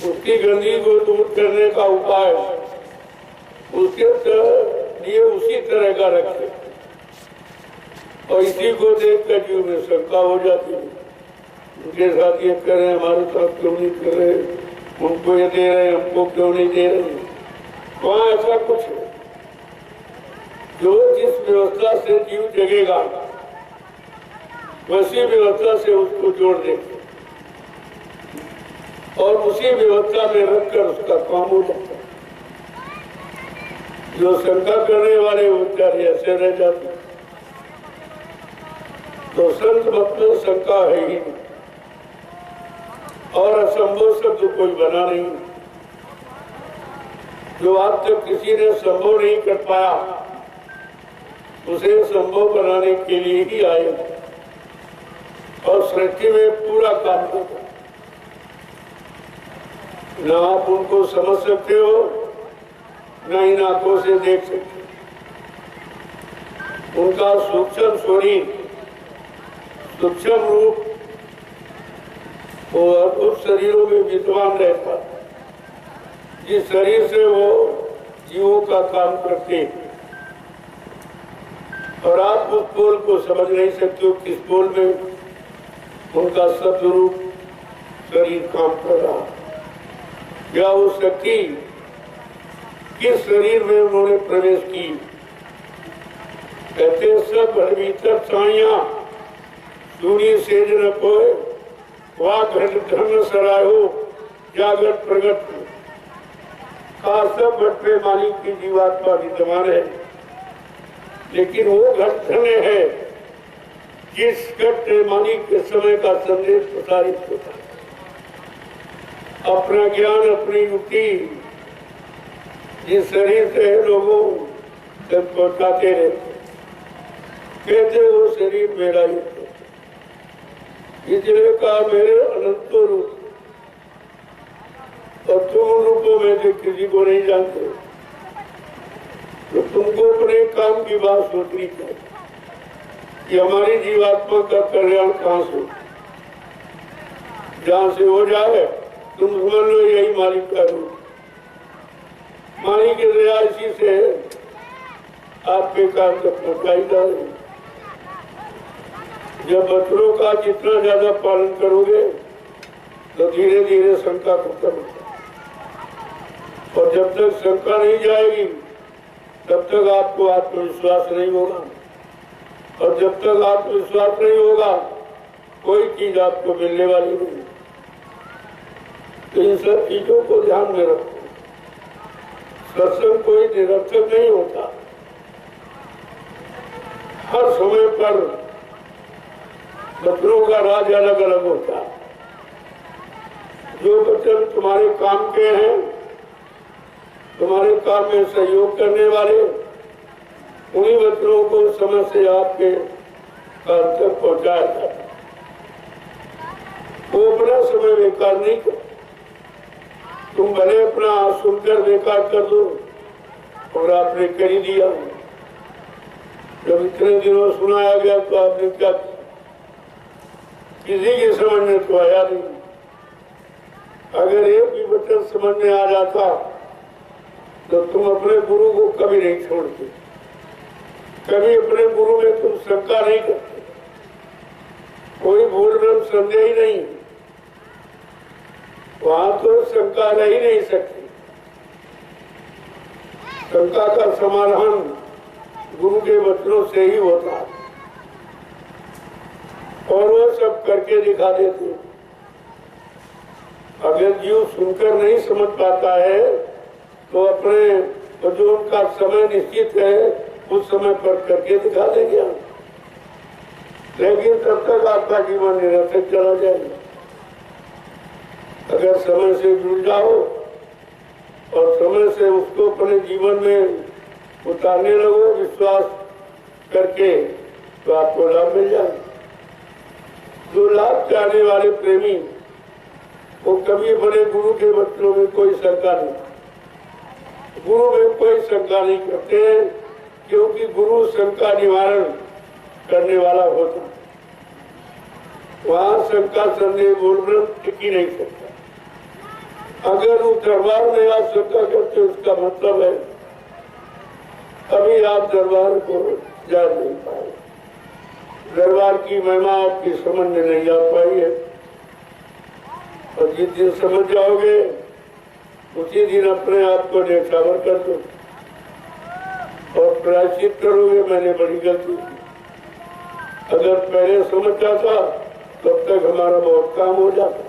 उसकी गंदगी को दूर करने का उपाय उसके लिए उसी तरह का रखे, और इसी को देखकर जीव में शंका हो जाती है, उनके साथ ये कर रहे, हमारे साथ क्यों नहीं कर रहे, उनको ये दे रहे, हमको क्यों नहीं दे रहे। वहाँ ऐसा कुछ है, जो जिस व्यवस्था से जीव जगेगा वैसी व्यवस्था से उसको जोड़ देंगे और उसी व्यवस्था में रखकर उसका काम हो जाता है। जो शंका करने वाले बेचारे ऐसे रह जाते, तो संत मत में शंका है ही नहीं, और असंभव शब्द कोई बना नहीं। जो आज तक किसी ने संभव नहीं कर पाया उसे संभव बनाने के लिए ही आए और सृष्टि में पूरा काम होगा। न आप उनको समझ सकते हो, न इन आंखों से देख सकते। उनका सूक्ष्म शरीर, सूक्ष्म रूप वो अद्भुत शरीरों में विद्वान रहता, जिस शरीर से वो जीवों का काम करते, और आप उस पोल को समझ नहीं सकते हो किस पोल में उनका सद्रूप शरीर काम कर रहा, या वो शक्ति किस शरीर में उन्होंने प्रवेश की। कहते सब भीतर साइया सूर्य सेज न कोय, वाह घट धन सरायो जागृत प्रगट। सब घट पे मालिक की जीवात्मा विद्यमान है, लेकिन वो घट धन है जिस घट मालिक के समय का संदेश प्रसारित होता है। अपना ज्ञान, अपनी युक्ति जिस शरीर से लोगों तक पहुंचाते रहते, कहते वो शरीर मेरा ही है, इसलिए कहा मेरे अनंत रूप, और तुम रूपों में से किसी को नहीं जानते, तो तुमको अपने काम की बात सोचनी चाहिए कि हमारी जीवात्मा का कल्याण कहाँ से, जहाँ से हो जाए तुम समझ लो यही मालिक का रूप। मालिक की दया इसी से आपके काम तक पहुँचाई जा रही। जब बच्चों का जितना ज्यादा पालन करोगे तो धीरे धीरे शंका खत्म होगी, और जब तक शंका नहीं जाएगी तब तक आपको आत्मविश्वास नहीं होगा, और जब तक आत्मविश्वास नहीं होगा कोई चीज आपको मिलने वाली नहीं। तो इन सब चीजों को ध्यान में रखो। सत्संग कोई निरर्थक नहीं होता, हर समय पर बच्चों का राज अलग अलग होता है। जो बच्चन तुम्हारे काम के हैं, तुम्हारे काम में सहयोग करने वाले, उन्हीं बच्चों को समय से आपके काम तक पहुंचाया जाता है। वो अपना समय बेकार नहीं कर, तुम भले अपना सुनकर बेकार कर दो, और आपने कर ही दिया। जब इतने दिनों सुनाया गया तो आपने क्या, किसी की समझ में तो आया नहीं। अगर एक भी वचन समझ में आ जाता तो तुम अपने गुरु को कभी नहीं छोड़ते, कभी अपने गुरु में तुम शंका नहीं करते, कोई भूल भ्रम संदेह ही नहीं, वहां तो शंका रह ही नहीं सकती। शंका का समाधान गुरु के वचनों से ही होता है, और वो सब करके दिखा देते। अगर जीव सुनकर नहीं समझ पाता है तो अपने तो जो उनका समय निश्चित है उस समय पर करके दिखा देंगे, लेकिन तब तक आपका जीवन निरर्थक चला जाएगा। अगर समय से जुड़ जाओ और समय से उसको अपने जीवन में उतारने लगो विश्वास करके, तो आपको लाभ मिल जाएगा। जो लाभ चाहने वाले प्रेमी वो कभी अपने गुरु के वचनों में कोई शंका नहीं, गुरु में कोई शंका नहीं करते हैं, क्योंकि गुरु शंका निवारण करने वाला होता है। वहां शंका संदेह बोल टिक ही नहीं सकता। अगर उस दरबार में आप शंका करते हो इसका मतलब है अभी आप दरबार को जान नहीं पाए, दरबार की महिमा आपकी समझ में नहीं आ पाई है। और जिस दिन समझ जाओगे उसी दिन अपने आप को न्यौछावर कर दो और प्रायश्चित करोगे मैंने बड़ी गलती की। अगर पहले समझ जाता तब तक हमारा बहुत काम हो जाता।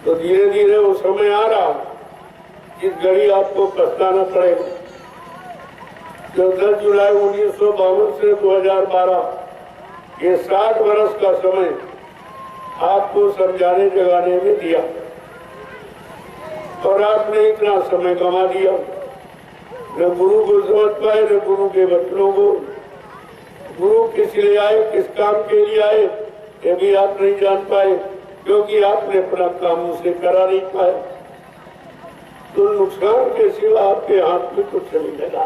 तो धीरे धीरे वो समय आ रहा इस घड़ी आपको पछताना पड़ेगा। जो 10 जुलाई 1952 से 2012 ये 60 वर्ष का समय आपको समझाने जगाने में दिया और आपने इतना समय गंवा दिया, न गुरु को समझ पाए न गुरु के बच्चों को। गुरु किस लिए आए, किस काम के लिए आए ये भी आप नहीं जान पाए, क्योंकि आपने अपना काम उसे करा नहीं पाया। तो नुकसान के सिवा आपके हाथ में कुछ नहीं लगा।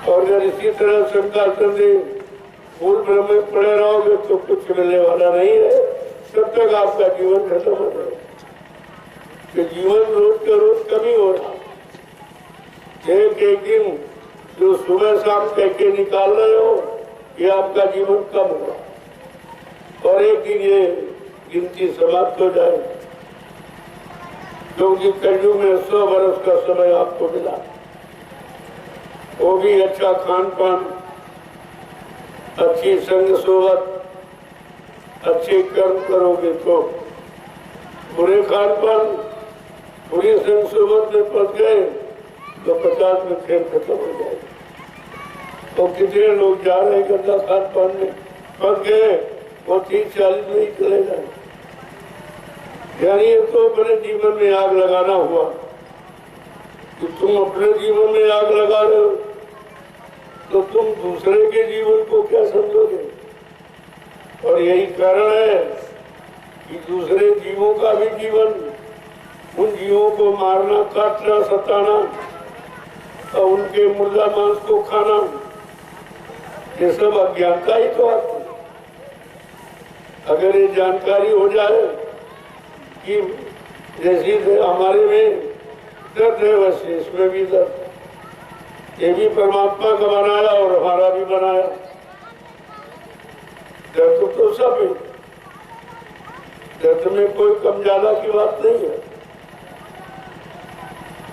और अगर इसी तरह शंका संदेह मूल ब्रह्म में पड़े रहोगे तो कुछ मिलने वाला नहीं है, तब तक आपका जीवन खत्म हो जाएगा। कि जीवन रोज का रोज कमी हो रहा, एक दिन जो सुबह शाम कह के निकाल रहे हो ये आपका जीवन कम होगा और एक दिन ये गिनती समाप्त हो जाए, क्योंकि कलयुग में 100 वर्ष का समय आपको मिला। वो भी अच्छा खान पान, अच्छी संग सोबत, अच्छे कर्म करोगे तो। बुरे खान पान, बुरी संग सोबत में फंस गए तो 50 में खेल खत्म हो जाएगा। तो कितने लोग जा रहे हैं गंदा खान पान में फंस गए, वो 30-40 में ही चले जाए। यानी ये तो अपने जीवन में आग लगाना हुआ कि तुम अपने जीवन में आग लगा रहे हो तो तुम दूसरे के जीवन को क्या समझोगे। और यही कारण है कि दूसरे जीवों का भी जीवन, उन जीवों को मारना, काटना, सताना और उनके मुर्दा मांस को खाना, ये सब अज्ञानता ही तो आती है। अगर ये जानकारी हो जाए कि जैसी हमारे में दर्द है वैसे इसमें भी दर्द, ये भी परमात्मा का बनाया और हमारा भी बनाया। दर्द तो सब है, दर्द में कोई कम ज्यादा की बात नहीं है।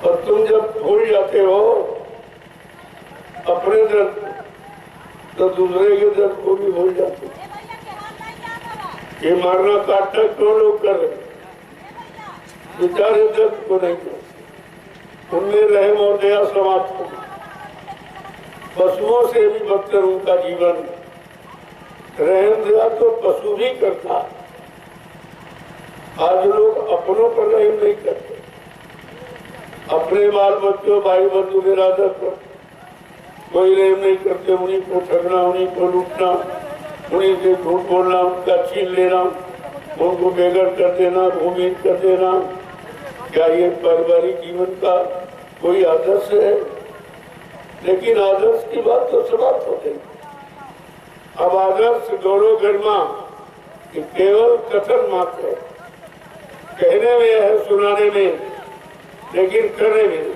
और तुम जब भूल जाते हो अपने दर्द तो दूसरे के दर्द को भी भूल जाते हो। ये मारना काटना क्यों लोग कर रहे, बेचारे दर्द को नहीं करते, उनमें रहम और दया समाप्त हो। पशुओं से भी बदतर उनका जीवन, रहम दया तो पशु भी करता। आज लोग अपनों पर रहम नहीं करते, अपने बाल बच्चों, भाई बंधु बिरादर पर कोई रहम नहीं करते। उन्हीं को ठगना, उन्हीं को लूटना, उन्हीं से झूठ बोलना, उनका छीन लेना, उनको बेघर कर देना, भूमिहीन कर देना। क्या ये पारिवारिक जीवन का कोई आदर्श है? लेकिन आदर्श की बात तो समाप्त हो गई। अब आदर्श गौरव गरिमा केवल कथन मात्र है, कहने में है, सुनाने में, लेकिन करने में,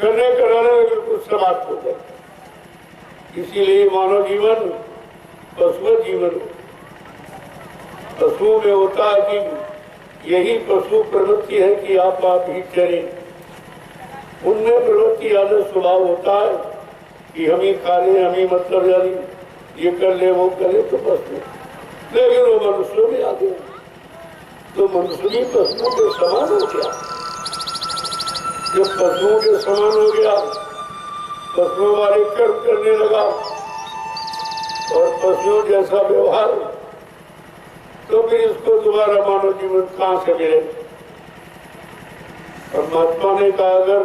करने कराने में बिल्कुल समाप्त हो गए। इसीलिए मानव जीवन पशु जीवन, पशु में होता है कि यही पशु प्रवृत्ति है कि आप ही चरें। उनमें प्रवृत्ति आदर्श स्वभाव होता है कि हम ही खा ले, हम ही मतलब जानी ये कर ले, वो कर ले, तो पशु। लेकिन वो मनुष्यों में आ गया तो मनुष्य भी पशुओं के समान हो गया। जब पशुओं के समान हो गया, पशुओं वाले कर्म करने लगा और पशुओं जैसा व्यवहार, तो फिर इसको दोबारा मानव जीवन कहां से मिले। परमात्मा ने कहा अगर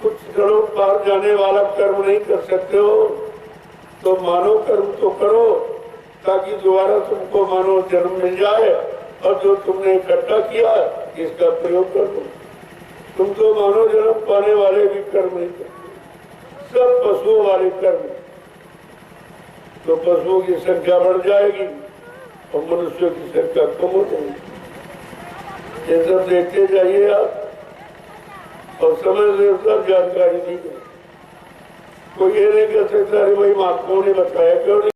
कुछ करोड़ पार जाने वाला कर्म नहीं कर सकते हो तो मानव कर्म तो करो, ताकि दोबारा तुमको मानव जन्म मिल जाए और जो तुमने इकट्ठा किया इसका प्रयोग कर दो। तुम तो मानव जन्म पाने वाले भी कर्म नहीं करते, सब पशुओं वाले कर्म। तो पशुओं की संख्या बढ़ जाएगी और मनुष्यों की संख्या कम हो जाएगी। ये सब देखते जाइए आप और समय से सब जानकारी दी जाए। कोई ये नहीं कह सकता अरे भाई महात्माओं ने बताया क्यों नहीं।